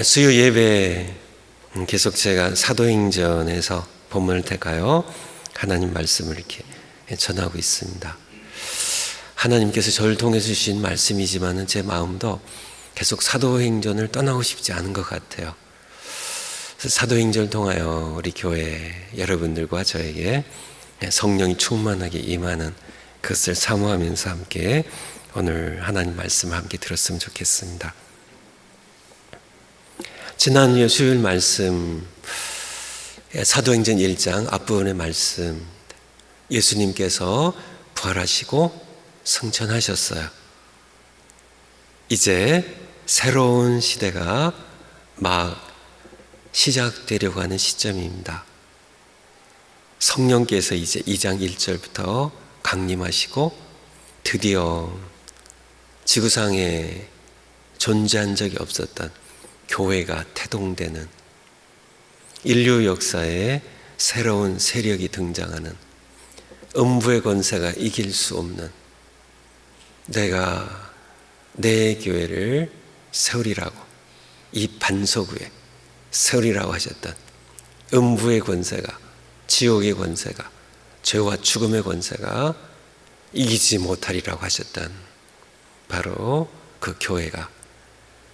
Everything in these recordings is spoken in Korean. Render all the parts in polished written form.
수요 예배 계속 제가 사도행전에서 본문을 택하여 하나님 말씀을 이렇게 전하고 있습니다. 하나님께서 저를 통해서 주신 말씀이지만은 제 마음도 계속 사도행전을 떠나고 싶지 않은 것 같아요. 그래서 사도행전을 통하여 우리 교회 여러분들과 저에게 성령이 충만하게 임하는 그것을 사모하면서 함께 오늘 하나님 말씀을 함께 들었으면 좋겠습니다. 지난 수요일 말씀 사도행전 1장 앞부분의 말씀, 예수님께서 부활하시고 승천하셨어요. 이제 새로운 시대가 막 시작되려고 하는 시점입니다. 성령께서 이제 2장 1절부터 강림하시고 드디어 지구상에 존재한 적이 없었던 교회가 태동되는, 인류 역사에 새로운 세력이 등장하는, 음부의 권세가 이길 수 없는, 내가 내 교회를 세우리라고, 이 반석 위에 세우리라고 하셨던 음부의 권세가, 지옥의 권세가, 죄와 죽음의 권세가 이기지 못하리라고 하셨던 바로 그 교회가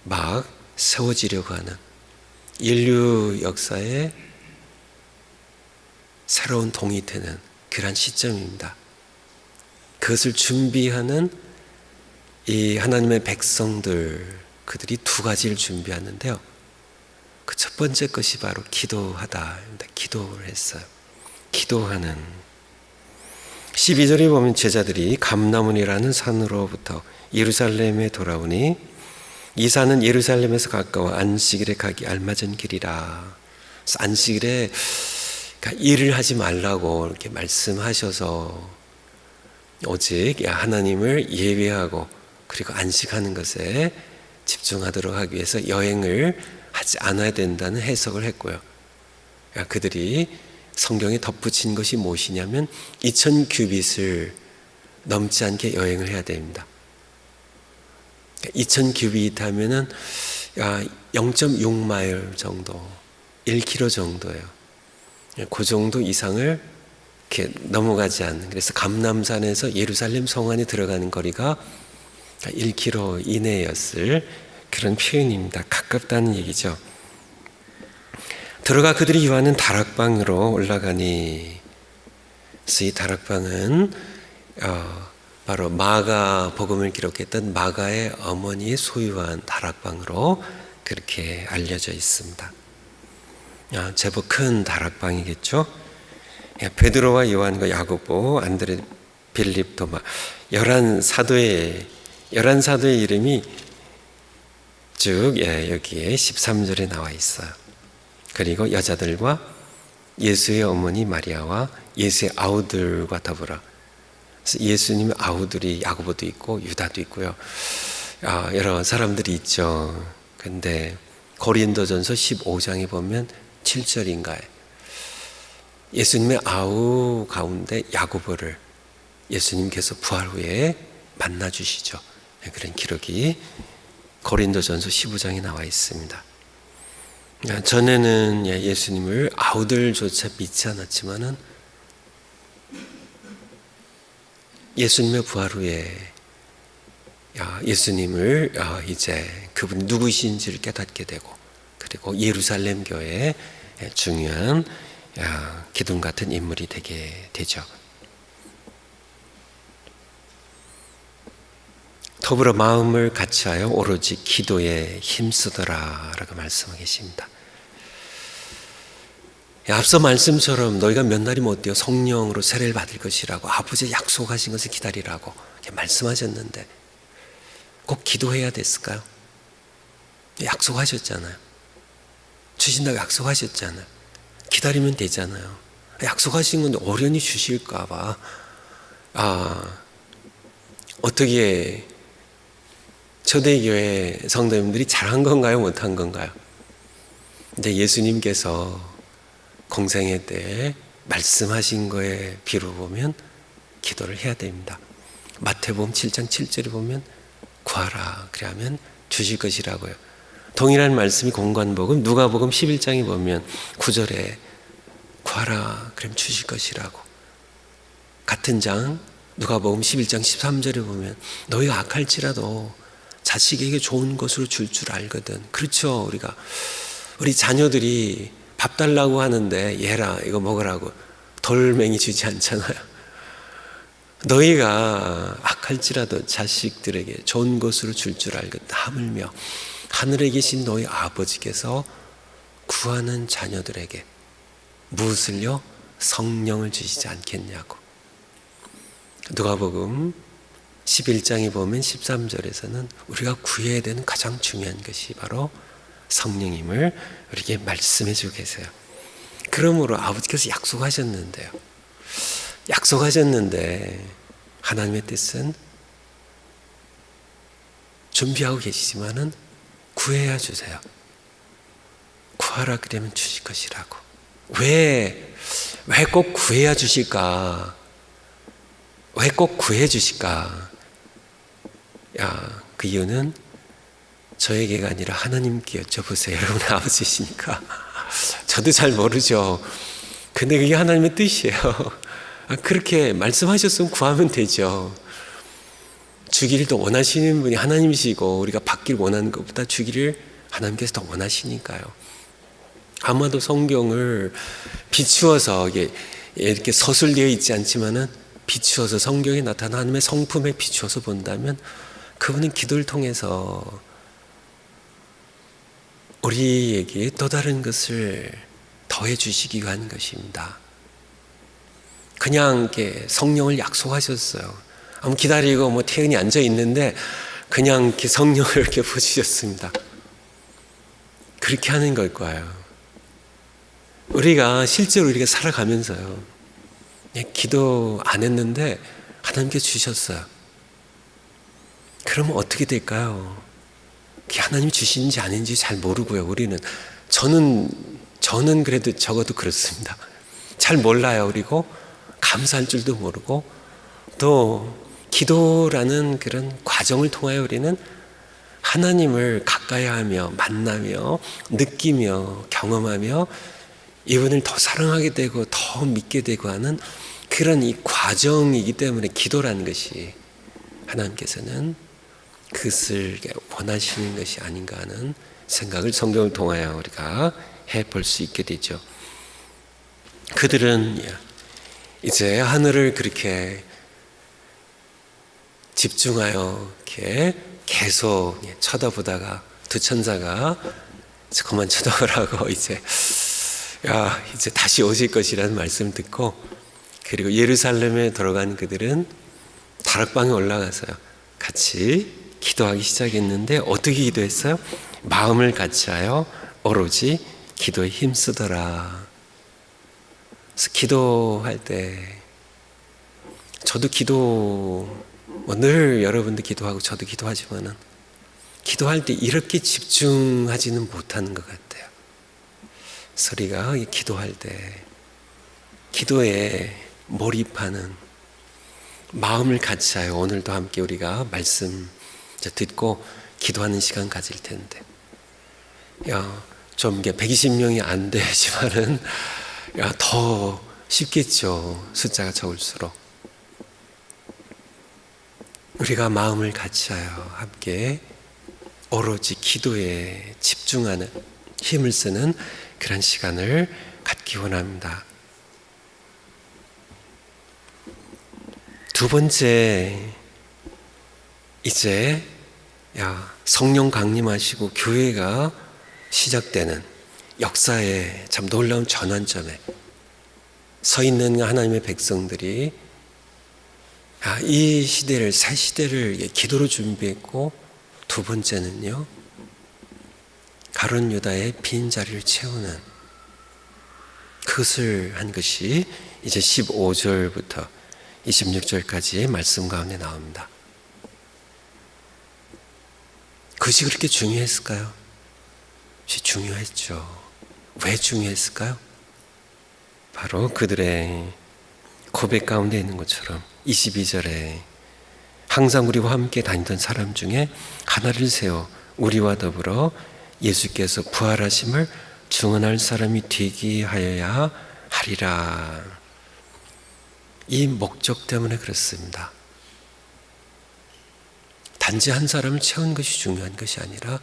막 세워지려고 하는, 인류 역사에 새로운 동이 되는 그런 시점입니다. 그것을 준비하는 이 하나님의 백성들, 그들이 두 가지를 준비하는데요. 그 첫 번째 것이 바로 기도하다. 기도를 했어요. 기도하는. 12절에 보면 제자들이 감람원이라는 산으로부터 예루살렘에 돌아오니 이 산은 예루살렘에서 가까워 안식일에 가기 알맞은 길이라. 그래서 안식일에 일을 하지 말라고 이렇게 말씀하셔서 오직 하나님을 예배하고 그리고 안식하는 것에 집중하도록 하기 위해서 여행을 하지 않아야 된다는 해석을 했고요. 그들이 성경에 덧붙인 것이 무엇이냐면 2000규빗을 넘지 않게 여행을 해야 됩니다. 2000규빗 하면은 0.6마일 정도, 1km 정도예요. 그 정도 이상을 이렇게 넘어가지 않는, 그래서 감람산에서 예루살렘 성 안에 들어가는 거리가 1km 이내였을 그런 표현입니다. 가깝다는 얘기죠. 들어가 그들이 요하는 다락방으로 올라가니, 그래서 이 다락방은 바로 마가 복음을 기록했던 마가의 어머니의 소유한 다락방으로 그렇게 알려져 있습니다. 제법 큰 다락방이겠죠. 베드로와 요한과 야고보, 안드레, 빌립, 도마 11사도의 이름이 쭉 여기에 13절에 나와 있어요. 그리고 여자들과 예수의 어머니 마리아와 예수의 아우들과 더불어, 그래서 예수님의 아우들이 야고보도 있고 유다도 있고요. 여러 사람들이 있죠. 근데 고린도전서 15장에 보면 7절인가에 예수님의 아우 가운데 야고보를 예수님께서 부활 후에 만나 주시죠. 그런 기록이 고린도전서 15장에 나와 있습니다. 전에는 예수님을 아우들조차 믿지 않았지만은 예수님의 부활 후에 예수님을 이제 그분이 누구신지를 깨닫게 되고, 그리고 예루살렘 교회의 중요한 기둥 같은 인물이 되게 되죠. 더불어 마음을 같이하여 오로지 기도에 힘쓰더라 라고 말씀하고 계십니다. 앞서 말씀처럼 너희가 몇 날이 못 되어 성령으로 세례를 받을 것이라고 아버지 약속하신 것을 기다리라고 이렇게 말씀하셨는데 꼭 기도해야 됐을까요? 약속하셨잖아요. 주신다고 약속하셨잖아요. 기다리면 되잖아요. 약속하신 건데 어련히 주실까 봐 어떻게 초대교회 성도님들이 잘한 건가요? 못한 건가요? 근데 예수님께서 공생애 때 말씀하신 거에 비로보면 기도를 해야 됩니다. 마태복음 7장 7절에 보면 구하라 그러면 주실 것이라고요. 동일한 말씀이 공관복음 누가복음 11장에 보면 9절에 구하라 그럼 주실 것이라고, 같은 장 누가복음 11장 13절에 보면 너희가 악할지라도 자식에게 좋은 것으로 줄 알거든. 그렇죠. 우리 자녀들이 밥 달라고 하는데 얘라 이거 먹으라고 돌멩이 주지 않잖아요. 너희가 악할지라도 자식들에게 좋은 것으로 줄 알거든. 하물며 하늘에 계신 너희 아버지께서 구하는 자녀들에게 무엇을요? 성령을 주시지 않겠냐고. 누가복음 11장에 보면 13절에서는 우리가 구해야 되는 가장 중요한 것이 바로 성령임을 우리에게 말씀해 주고 계세요. 그러므로 아버지께서 약속하셨는데 하나님의 뜻은 준비하고 계시지만은 구해야 주세요. 구하라 그러면 주실 것이라고. 왜 꼭 구해야 주실까? 왜 꼭 구해 주실까? 그 이유는 저에게가 아니라 하나님께 여쭤보세요. 여러분 아버지시니까. 저도 잘 모르죠. 근데 그게 하나님의 뜻이에요. 그렇게 말씀하셨으면 구하면 되죠. 주기를 더 원하시는 분이 하나님이시고 우리가 받길 원하는 것보다 주기를 하나님께서 더 원하시니까요. 아마도 성경을 비추어서 이렇게 서술되어 있지 않지만은 비추어서 성경에 나타난 하나님의 성품에 비추어서 본다면 그분은 기도를 통해서 우리에게 또 다른 것을 더해 주시기 위한 것입니다. 그냥 이렇게 성령을 약속하셨어요. 아무 기다리고 태연히 앉아 있는데 그냥 이렇게 성령을 이렇게 부어주셨습니다. 그렇게 하는 걸 거예요. 실제로 우리가 살아가면서요, 기도 안 했는데 하나님께 주셨어요. 그러면 어떻게 될까요? 그게 하나님이 주시는지 아닌지 잘 모르고요. 저는 그래도 적어도 그렇습니다. 잘 몰라요. 그리고 감사할 줄도 모르고, 또 기도라는 그런 과정을 통하여 우리는 하나님을 가까이 하며 만나며 느끼며 경험하며 이분을 더 사랑하게 되고 더 믿게 되고 하는 그런 이 과정이기 때문에 기도라는 것이 하나님께서는 그것을 원하시는 것이 아닌가 하는 생각을 성경을 통하여 우리가 해볼 수 있게 되죠. 그들은 이제 하늘을 그렇게 집중하여 이렇게 계속 쳐다보다가 두 천사가 그만 쳐다보라고 이제 다시 오실 것이라는 말씀을 듣고, 그리고 예루살렘에 들어간 그들은 다락방에 올라가서요 같이 기도하기 시작했는데 어떻게 기도했어요? 마음을 같이하여 오로지 기도에 힘쓰더라. 그래서 기도할 때 저도 늘 여러분도 기도하고 저도 기도하지만은 기도할 때 이렇게 집중하지는 못하는 것 같아요. 우리가 기도할 때 기도에 몰입하는 마음을 같이하여 오늘도 함께 우리가 말씀 듣고 기도하는 시간 가질 텐데, 좀 120명이 안 되지만은 더 쉽겠죠. 숫자가 적을수록. 우리가 마음을 같이하여 함께 오로지 기도에 집중하는 힘을 쓰는 그런 시간을 갖기 원합니다. 두 번째, 이제 성령 강림하시고 교회가 시작되는 역사의 참 놀라운 전환점에 서 있는 하나님의 백성들이 이 시대를, 새 시대를 기도로 준비했고, 두 번째는요, 가룟 유다의 빈 자리를 채우는 그것을 한 것이 이제 15절부터 26절까지의 말씀 가운데 나옵니다. 그것이 그렇게 중요했을까요? 중요했죠. 왜 중요했을까요? 바로 그들의 고백 가운데 있는 것처럼 22절에 항상 우리와 함께 다니던 사람 중에 하나를 세워 우리와 더불어 예수께서 부활하심을 증언할 사람이 되게 하여야 하리라. 이 목적 때문에 그렇습니다. 단지 한 사람을 채우는 것이 중요한 것이 아니라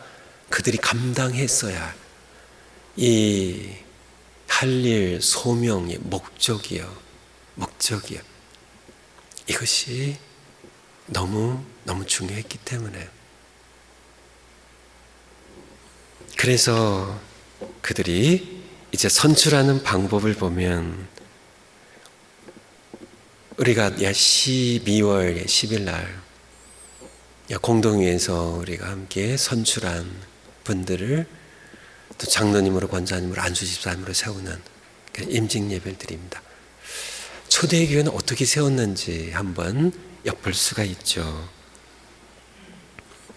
그들이 감당했어야 이 할 일, 소명이 목적이요. 이것이 너무 중요했기 때문에, 그래서 그들이 이제 선출하는 방법을 보면 우리가 12월 10일 날 공동회에서 우리가 함께 선출한 분들을 또 장로님으로, 권사님으로, 안수집사님으로 세우는 임직 예배를 드립니다. 초대교회는 어떻게 세웠는지 한번 엿볼 수가 있죠.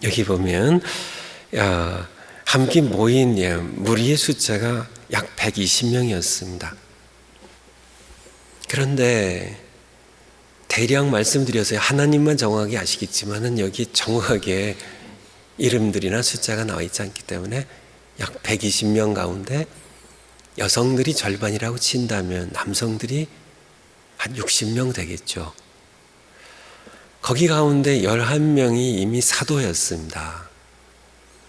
여기 보면 함께 모인 무리의 숫자가 약 120명이었습니다. 그런데 대략 말씀드려서 하나님만 정확하게 아시겠지만은 여기 정확하게 이름들이나 숫자가 나와 있지 않기 때문에 약 120명 가운데 여성들이 절반이라고 친다면 남성들이 한 60명 되겠죠. 거기 가운데 11명이 이미 사도였습니다.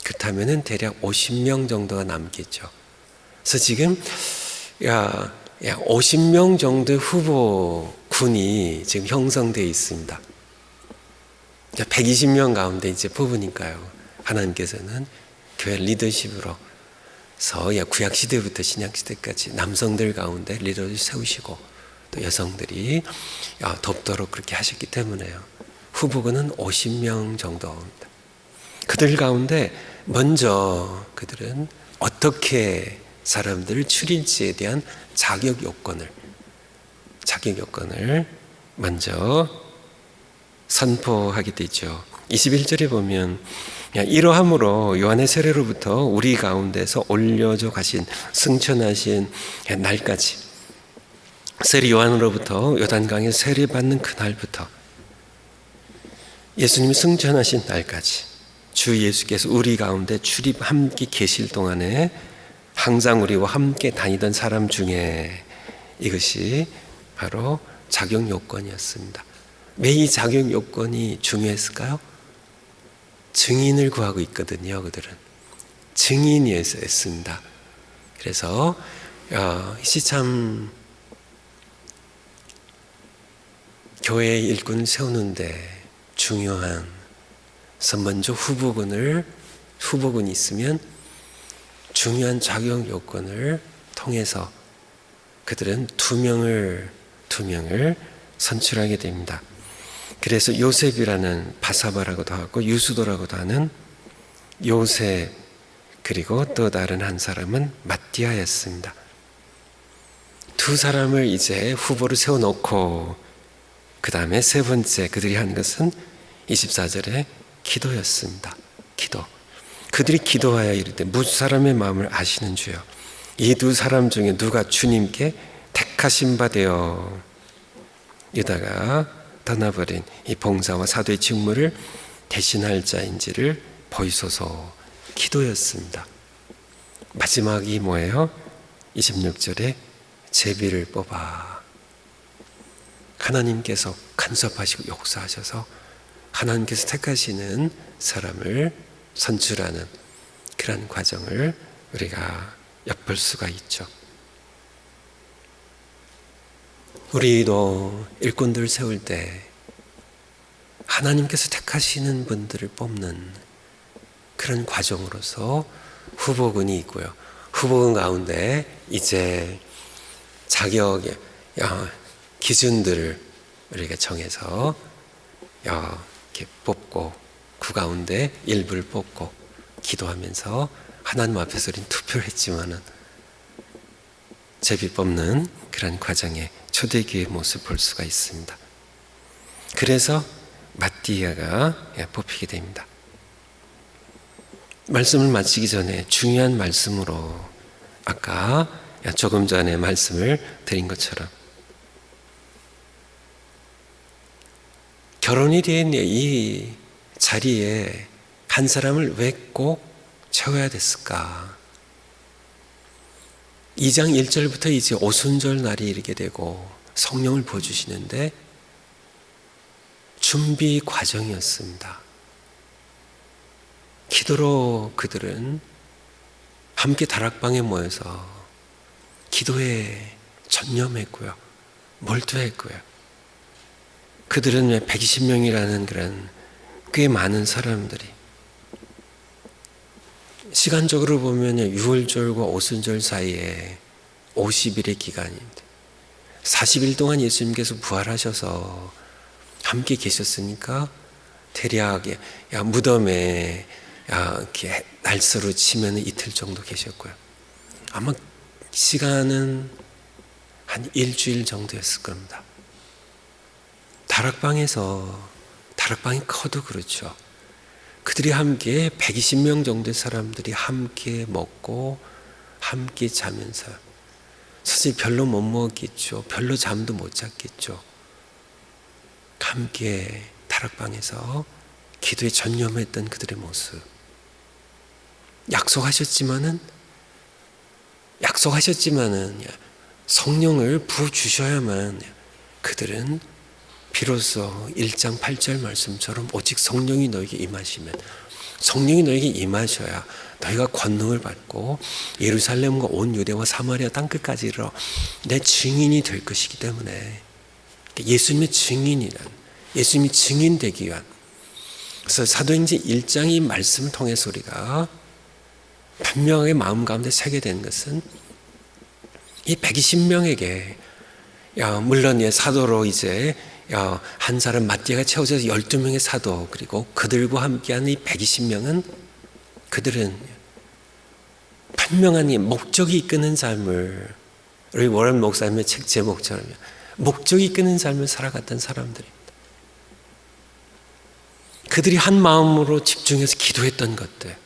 그렇다면 대략 50명 정도가 남겠죠. 그래서 지금 50명 정도의 후보군이 지금 형성되어 있습니다. 120명 가운데 이제 뽑으니까요. 하나님께서는 교회 리더십으로서 구약시대부터 신약시대까지 남성들 가운데 리더를 세우시고 또 여성들이 돕도록 그렇게 하셨기 때문에요. 후보군은 50명 정도입니다. 그들 가운데 먼저 그들은 어떻게 사람들을 추릴지에 대한 자격 요건을 먼저 선포하게 되죠. 21절에 보면 이러함으로 요한의 세례로부터 우리 가운데서 올려져 가신 승천하신 날까지, 세례 요한으로부터 요단강에 세례받는 그날부터 예수님이 승천하신 날까지 주 예수께서 우리 가운데 함께 계실 동안에 항상 우리와 함께 다니던 사람 중에 이것이 바로 자격 요건이었습니다. 왜 이 자격 요건이 중요했을까요? 증인을 구하고 있거든요. 그들은 증인이었습니다. 그래서 이것이 참 교회의 일꾼을 세우는데 중요한, 먼저 후보군이 있으면 중요한 자격 요건을 통해서 그들은 두 명을 선출하게 됩니다. 그래서 요셉이라는, 바사바라고도 하고 유수도라고도 하는 요셉, 그리고 또 다른 한 사람은 마띠아였습니다. 두 사람을 이제 후보로 세워놓고 그 다음에 세 번째 그들이 한 것은 24절에 기도였습니다. 기도. 그들이 기도하여 이르되 무슨 사람의 마음을 아시는 주여, 이 두 사람 중에 누가 주님께 택하신 바 되어 이다가 떠나버린 이 봉사와 사도의 직무를 대신할 자인지를 보이소서. 기도였습니다. 마지막이 뭐예요? 26절에 제비를 뽑아. 하나님께서 간섭하시고 역사하셔서 하나님께서 택하시는 사람을 선출하는 그런 과정을 우리가 엿볼 수가 있죠. 우리도 일꾼들 세울 때 하나님께서 택하시는 분들을 뽑는 그런 과정으로서 후보군이 있고요. 후보군 가운데 이제 자격의 기준들을 우리가 정해서 이렇게 뽑고, 그 가운데 일부를 뽑고 기도하면서 하나님 앞에서 우리는 투표를 했지만은 제비 뽑는 그런 과정에 초대교회의 모습을 볼 수가 있습니다. 그래서 마띠아가 뽑히게 됩니다. 말씀을 마치기 전에 중요한 말씀으로, 아까 조금 전에 말씀을 드린 것처럼 결혼이 된 이 자리에 한 사람을 왜 꼭 채워야 됐을까? 2장 1절부터 이제 오순절 날이 이르게 되고 성령을 부어주시는데 준비 과정이었습니다. 기도로 그들은 함께 다락방에 모여서 기도에 전념했고요. 몰두했고요. 그들은 120명이라는 그런 꽤 많은 사람들이 시간적으로 보면 6월절과 오순절 사이에 50일의 기간입니다. 40일 동안 예수님께서 부활하셔서 함께 계셨으니까 대략 무덤에 이렇게 날짜로 치면 이틀 정도 계셨고요. 아마 시간은 한 일주일 정도였을 겁니다. 다락방이 커도 그렇죠. 그들이 함께 120명 정도의 사람들이 함께 먹고 함께 자면서 사실 별로 못 먹었겠죠. 별로 잠도 못 잤겠죠. 함께 다락방에서 기도에 전념했던 그들의 모습. 약속하셨지만은 성령을 부어주셔야만 그들은 비로소 1장 8절 말씀처럼 오직 성령이 너에게 임하시면, 성령이 너에게 임하셔야 너희가 권능을 받고 예루살렘과 온 유대와 사마리아 땅끝까지 이르러 내 증인이 될 것이기 때문에, 예수님의 예수님이 증인되기 위한, 그래서 사도행전 1장의 말씀을 통해서 우리가 분명하게 마음 가운데 새게 된 것은 이 120명에게 물론 사도로 이제 한 사람 마띠아가 채워져서 12명의 사도, 그리고 그들과 함께하는 이 120명은 그들은 분명한 목적이 이끄는 삶을, 우리 워런 목사님의 책 제목처럼 목적이 이끄는 삶을 살아갔던 사람들입니다. 그들이 한 마음으로 집중해서 기도했던 것들,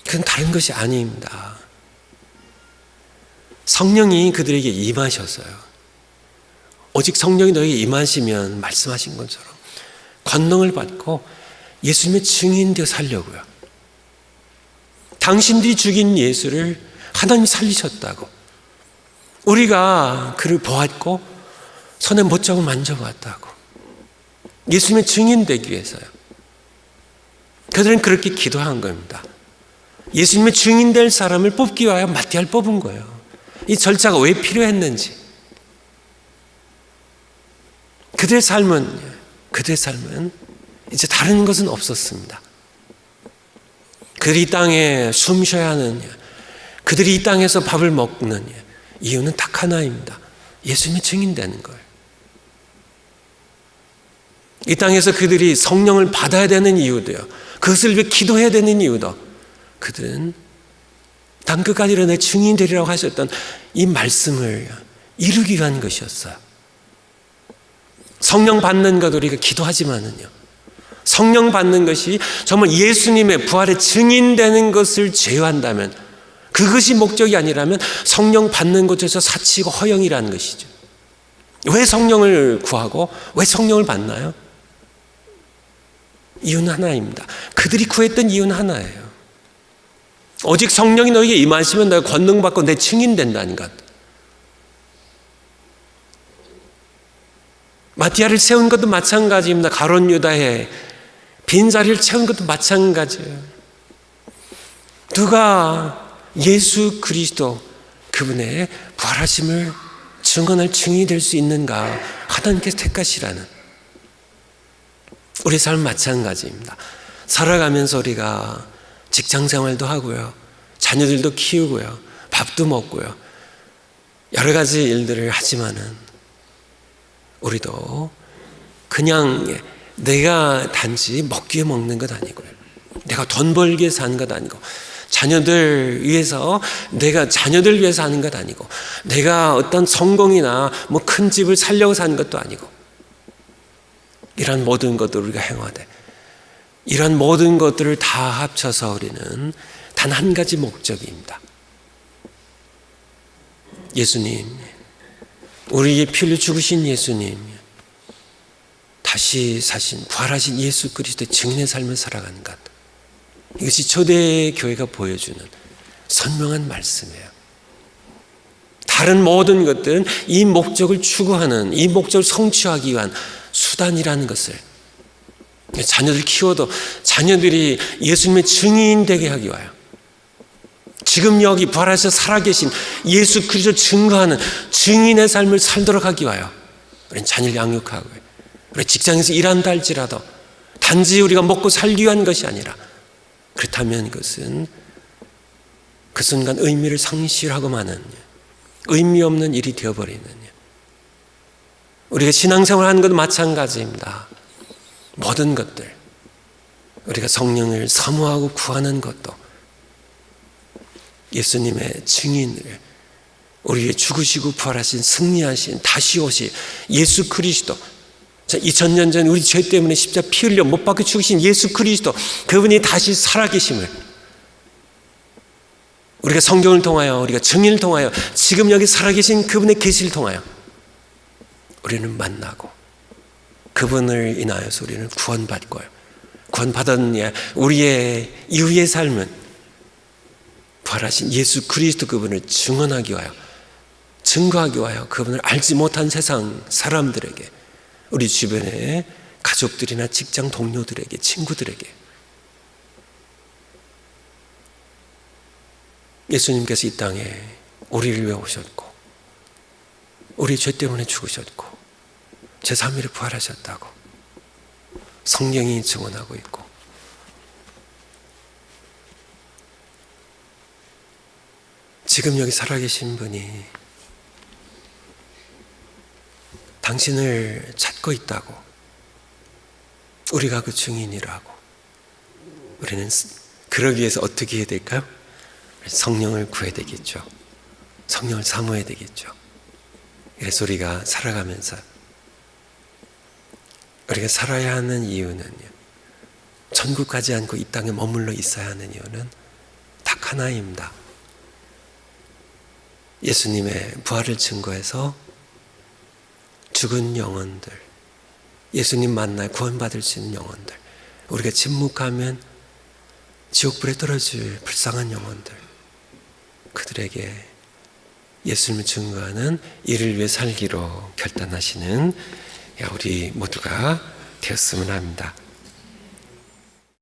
그건 다른 것이 아닙니다. 성령이 그들에게 임하셔서요. 오직 성령이 너에게 임하시면 말씀하신 것처럼 권능을 받고 예수님의 증인 되어 살려고요. 당신들이 죽인 예수를 하나님이 살리셨다고, 우리가 그를 보았고 손에 못자국 만져봤다고, 예수님의 증인 되기 위해서요. 그들은 그렇게 기도한 겁니다. 예수님의 증인 될 사람을 뽑기 위하여 마띠아를 뽑은 거예요. 이 절차가 왜 필요했는지. 그들의 삶은 이제 다른 것은 없었습니다. 그들이 이 땅에 숨 쉬어야 하는, 그들이 이 땅에서 밥을 먹는 이유는 딱 하나입니다. 예수님이 증인되는 거예요. 이 땅에서 그들이 성령을 받아야 되는 이유도요, 그것을 위해 기도해야 되는 이유도, 그들은 땅 끝까지 이르러 내 증인 되리라고 하셨던 이 말씀을 이루기 위한 것이었어요. 성령 받는 것, 우리가 기도하지만은요, 성령 받는 것이 정말 예수님의 부활의 증인되는 것을 제외한다면, 그것이 목적이 아니라면 성령 받는 것에서 사치고 허영이라는 것이죠. 왜 성령을 구하고 왜 성령을 받나요? 이유는 하나입니다. 그들이 구했던 이유는 하나예요. 오직 성령이 너에게 임하시면 너가 권능 받고 내 증인 된다는 것. 마띠아를 세운 것도 마찬가지입니다. 가룟 유다의 빈자리를 채운 것도 마찬가지예요. 누가 예수 그리스도 그분의 부활하심을 증언할 증인이 될 수 있는가? 하나님께서 택하시라는. 우리 삶은 마찬가지입니다. 살아가면서 우리가 직장생활도 하고요, 자녀들도 키우고요, 밥도 먹고요, 여러 가지 일들을 하지만은 우리도 그냥 내가 단지 먹기 위해 먹는 것 아니고요, 내가 돈 벌기 위해서 하는 것 아니고, 자녀들 위해서 내가 자녀들 위해서 하는 것 아니고, 내가 어떤 성공이나 뭐 큰 집을 살려고 사는 것도 아니고, 이런 모든 것들을 우리가 행하되, 이런 모든 것들을 다 합쳐서 우리는 단 한 가지 목적입니다. 예수님, 우리에게 피 흘려 죽으신 예수님, 다시 사신 부활하신 예수 그리스도의 증인의 삶을 살아가는 것, 이것이 초대 교회가 보여주는 선명한 말씀이에요. 다른 모든 것들은 이 목적을 추구하는, 이 목적을 성취하기 위한 수단이라는 것을, 자녀들 키워도 자녀들이 예수님의 증인 되게 하기 위하여, 지금 여기 부활하셔서 살아계신 예수 그리스도 증거하는 증인의 삶을 살도록 하기 위하여 우리는 자녀를 양육하고, 우리 직장에서 일한다 할지라도 단지 우리가 먹고 살기 위한 것이 아니라, 그렇다면 이것은 그 순간 의미를 상실하고 마는 의미 없는 일이 되어버리는, 우리가 신앙생활하는 것도 마찬가지입니다. 모든 것들, 우리가 성령을 사모하고 구하는 것도 예수님의 증인을, 우리 위해 죽으시고 부활하신, 승리하신, 다시 오실 예수 그리스도, 2000년 전 우리 죄 때문에 십자가 피 흘려 못 박혀 죽으신 예수 그리스도, 그분이 다시 살아계심을 우리가 성경을 통하여, 우리가 증인을 통하여, 지금 여기 살아계신 그분의 계시를 통하여 우리는 만나고, 그분을 인하여서 우리는 구원받고요, 구원받은 우리의 이후의 삶은 부활하신 예수 그리스도 그분을 증언하기 위하여, 증거하기 위하여 그분을 알지 못한 세상 사람들에게, 우리 주변의 가족들이나 직장 동료들에게, 친구들에게, 예수님께서 이 땅에 우리를 위해 오셨고, 우리 죄 때문에 죽으셨고, 제3일에 부활하셨다고 성경이 증언하고 있고, 지금 여기 살아계신 분이 당신을 찾고 있다고, 우리가 그 증인이라고, 우리는 그러기 위해서 어떻게 해야 될까요? 성령을 구해야 되겠죠. 성령을 사모해야 되겠죠. 그래서 우리가 살아가면서, 우리가 살아야 하는 이유는요, 천국 가지 않고 이 땅에 머물러 있어야 하는 이유는 딱 하나입니다. 예수님의 부활을 증거해서 죽은 영혼들, 예수님 만나 구원받을 수 있는 영혼들, 우리가 침묵하면 지옥불에 떨어질 불쌍한 영혼들, 그들에게 예수님을 증거하는 이를 위해 살기로 결단하시는 우리 모두가 되었으면 합니다.